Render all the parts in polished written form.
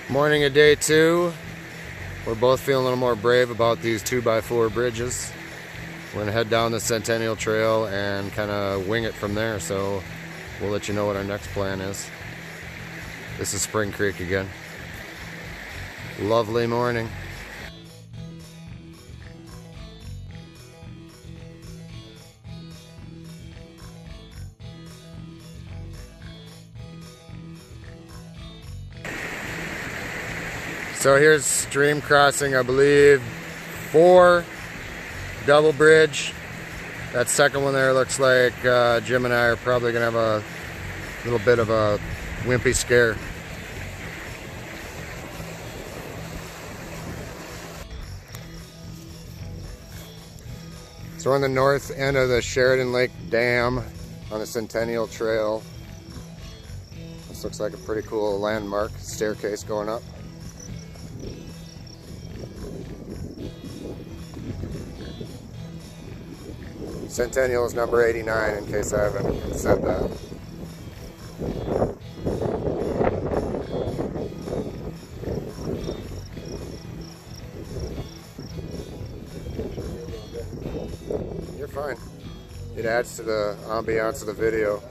Morning of day 2. We're both feeling a little more brave about these 2x4 bridges. We're gonna head down the Centennial Trail and kind of wing it from there, so we'll let you know what our next plan is. This is Spring Creek again. Lovely morning. So here's stream crossing, I believe 4, double bridge. That second one there looks like Jim and I are probably gonna have a little bit of a wimpy scare. So we're on the north end of the Sheridan Lake Dam on the Centennial Trail. This looks like a pretty cool landmark, staircase going up. Centennial is number 89, in case I haven't said that. You're fine. It adds to the ambiance of the video.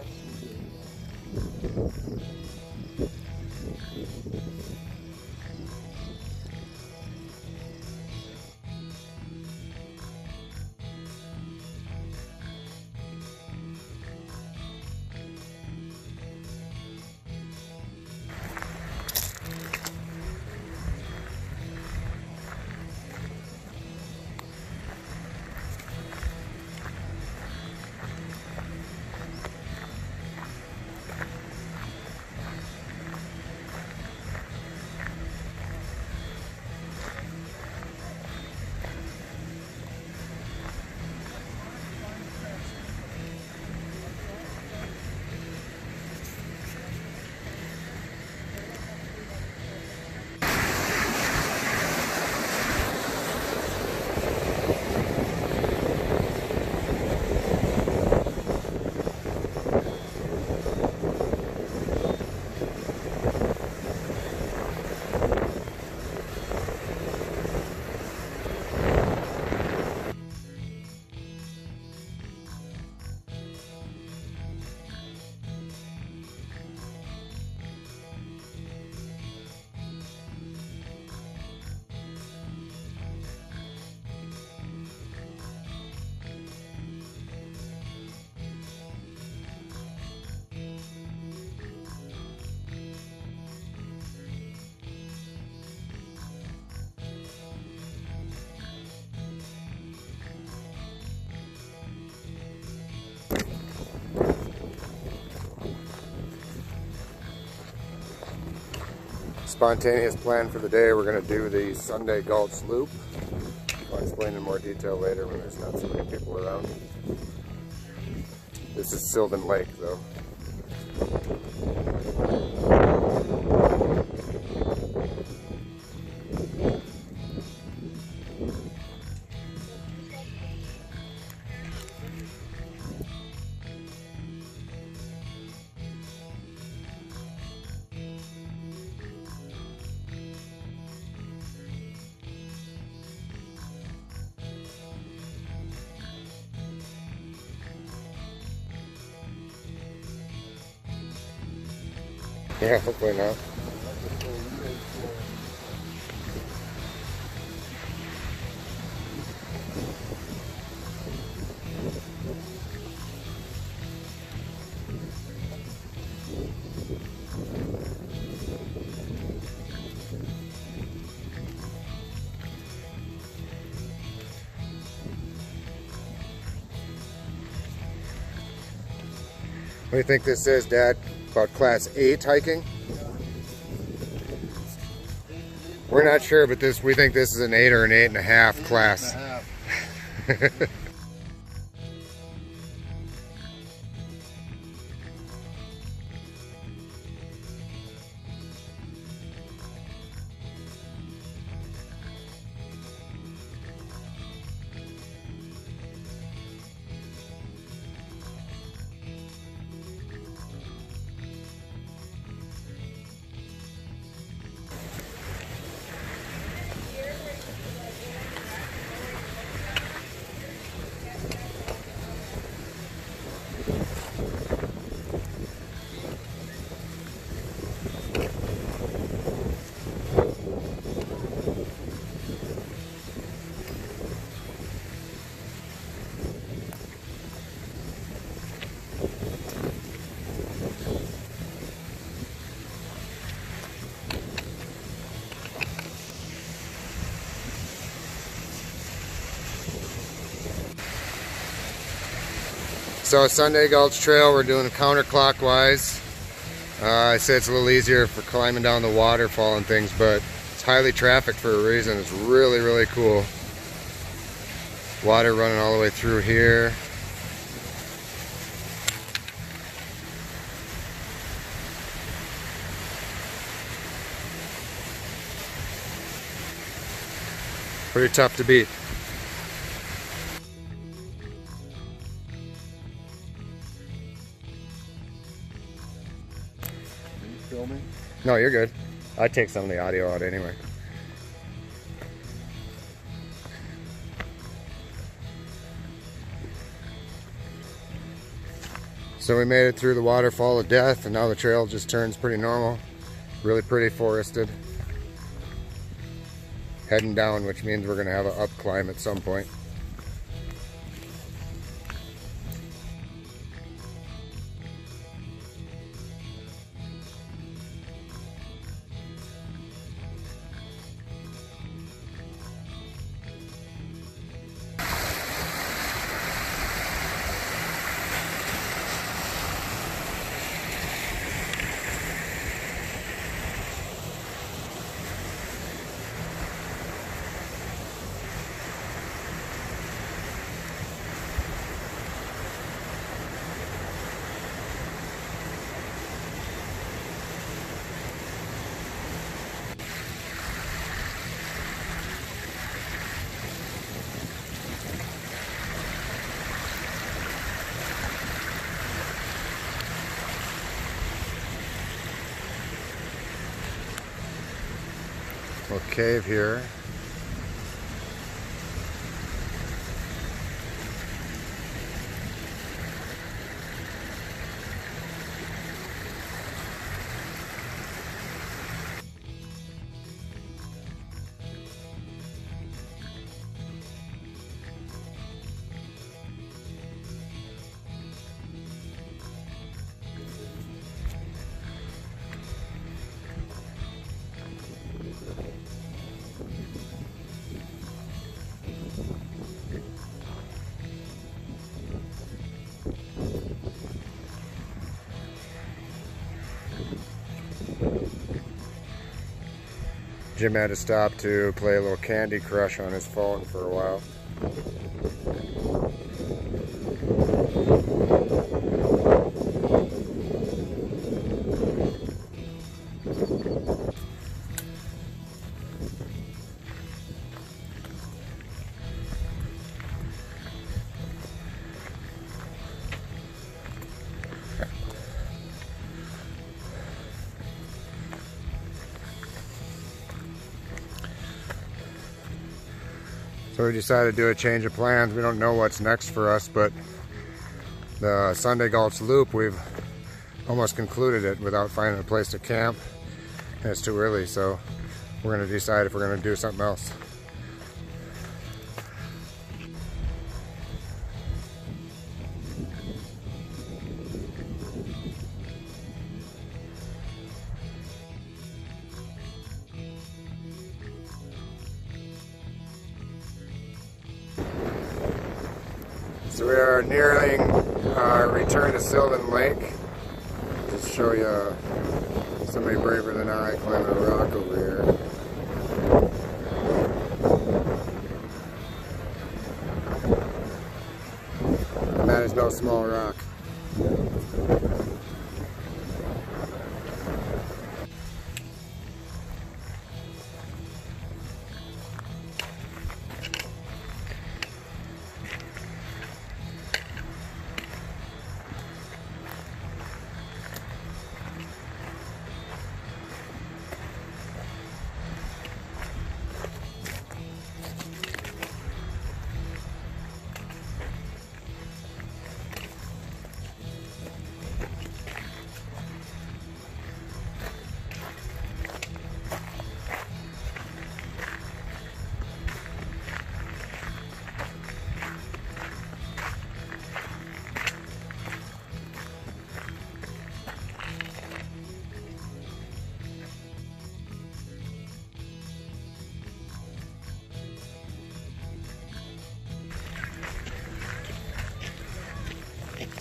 Spontaneous plan for the day, we're going to do the Sunday Gulch loop. I'll explain in more detail later when there's not so many people around. This is Sylvan Lake though. Yeah, hopefully not. What do you think this is, Dad? About class 8 hiking? We're not sure, but we think this is an 8 or an 8.5 class. 8.5. So Sunday Gulch Trail, we're doing counterclockwise. I say it's a little easier for climbing down the waterfall and things, but it's highly trafficked for a reason. It's really, really cool. Water running all the way through here. Pretty tough to beat. Are you filming? No, you're good. I take some of the audio out anyway. So we made it through the waterfall of death, and now the trail just turns pretty normal. Really pretty forested. Heading down, which means we're going to have an up climb at some point. Little cave here. Jim had to stop to play a little Candy Crush on his phone for a while. So we decided to do a change of plans. We don't know what's next for us, but the Sunday Gulch Loop, we've almost concluded it without finding a place to camp. And it's too early, so we're going to decide if we're going to do something else. So we are nearing our return to Sylvan Lake. Just show you somebody braver than I climbing a rock over here. And that is no small rock.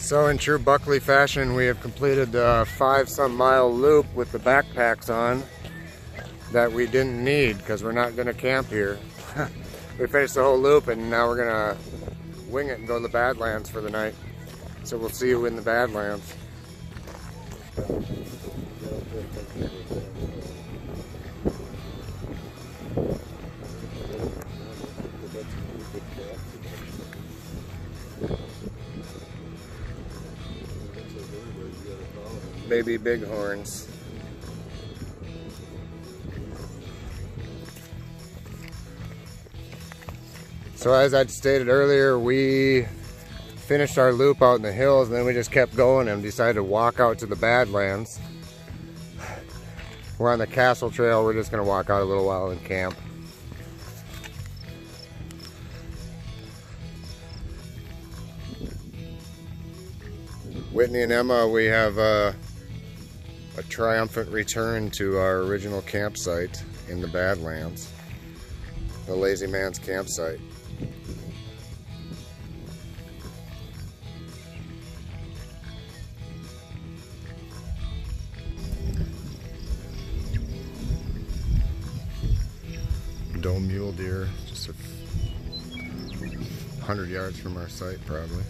So in true Buckley fashion, we have completed the 5-some mile loop with the backpacks on that we didn't need because we're not going to camp here. We finished the whole loop and now we're going to wing it and go to the Badlands for the night. So we'll see you in the Badlands. Baby bighorns. So as I stated earlier, we finished our loop out in the hills and then we just kept going and decided to walk out to the Badlands. We're on the Castle Trail. We're just going to walk out a little while and camp. Whitney and Emma, we have a triumphant return to our original campsite in the Badlands, the Lazy Man's campsite. Doe mule deer, just 100 yards from our site probably.